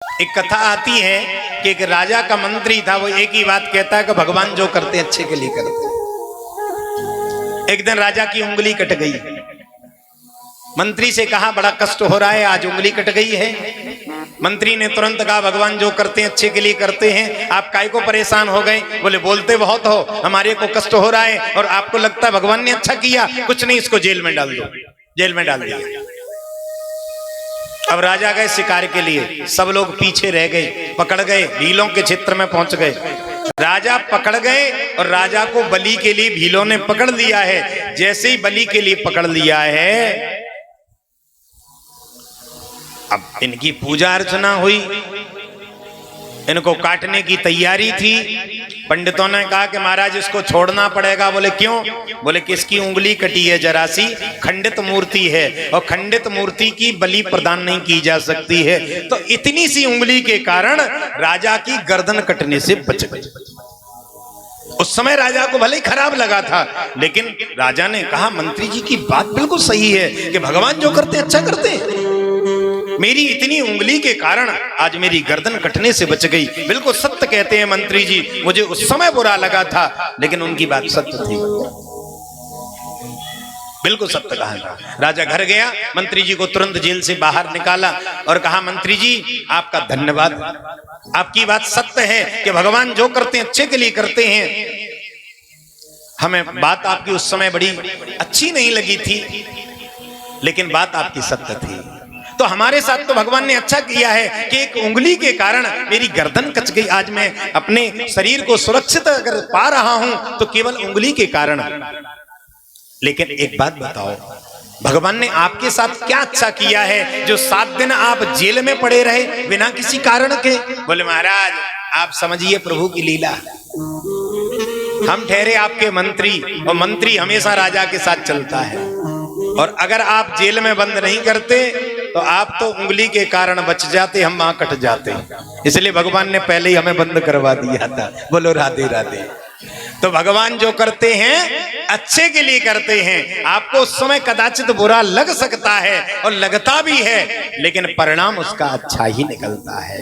एक कथा आती है कि एक राजा का मंत्री था, वो एक ही बात कहता है कि भगवान जो करते हैं अच्छे के लिए करते हैं। एक दिन राजा की उंगली कट गई। मंत्री से कहा बड़ा कष्ट हो रहा है, आज उंगली कट गई है। मंत्री ने तुरंत कहा भगवान जो करते हैं अच्छे के लिए करते हैं, आप काहे को परेशान हो गए? बोले बोलते बहुत हो, हमारे को कष्ट हो रहा है और आपको लगता है भगवान ने अच्छा किया। कुछ नहीं, इसको जेल में डाल दो। जेल में डाल दिया। अब राजा गए शिकार के लिए, सब लोग पीछे रह गए, पकड़ गए, भीलों के क्षेत्र में पहुंच गए। राजा पकड़ गए और राजा को बलि के लिए भीलों ने पकड़ लिया है। जैसे ही बलि के लिए पकड़ लिया है, अब इनकी पूजा अर्चना हुई, इनको काटने की तैयारी थी। पंडितों ने कहा कि महाराज इसको छोड़ना पड़ेगा। बोले क्यों? बोले कि इसकी उंगली कटी है, जरा सी खंडित मूर्ति है और खंडित मूर्ति की बलि प्रदान नहीं की जा सकती है। तो इतनी सी उंगली के कारण राजा की गर्दन कटने से बच गई। उस समय राजा को भले ही खराब लगा था, लेकिन राजा ने कहा मंत्री जी की बात बिल्कुल सही है कि भगवान जो करते हैं अच्छा करते हैं। मेरी इतनी उंगली के कारण आज मेरी गर्दन कटने से बच गई। बिल्कुल सत्य कहते हैं मंत्री जी, मुझे उस समय बुरा लगा था, लेकिन उनकी बात सत्य थी, बिल्कुल सत्य कहा था। राजा घर गया, मंत्री जी को तुरंत जेल से बाहर निकाला और कहा मंत्री जी आपका धन्यवाद, आपकी बात सत्य है कि भगवान जो करते हैं अच्छे के लिए करते हैं। हमें बात आपकी उस समय बड़ी अच्छी नहीं लगी थी, लेकिन बात आपकी सत्य थी। तो हमारे साथ तो भगवान ने अच्छा किया है कि एक उंगली के कारण मेरी गर्दन कच गई। आज मैं अपने शरीर को सुरक्षित अगर पा रहा हूं तो केवल उंगली के कारण। लेकिन एक बात बताओ, भगवान ने आपके साथ क्या अच्छा किया है जो 7 दिन आप जेल में पड़े रहे बिना किसी कारण के? बोले महाराज आप समझिए प्रभु की लीला। हम ठहरे आपके मंत्री और मंत्री हमेशा राजा के साथ चलता है, और अगर आप जेल में बंद नहीं करते तो आप तो उंगली के कारण बच जाते, हम वहां कट जाते। इसलिए भगवान ने पहले ही हमें बंद करवा दिया था। बोलो राधे राधे। तो भगवान जो करते हैं अच्छे के लिए करते हैं। आपको उस समय कदाचित बुरा लग सकता है और लगता भी है, लेकिन परिणाम उसका अच्छा ही निकलता है।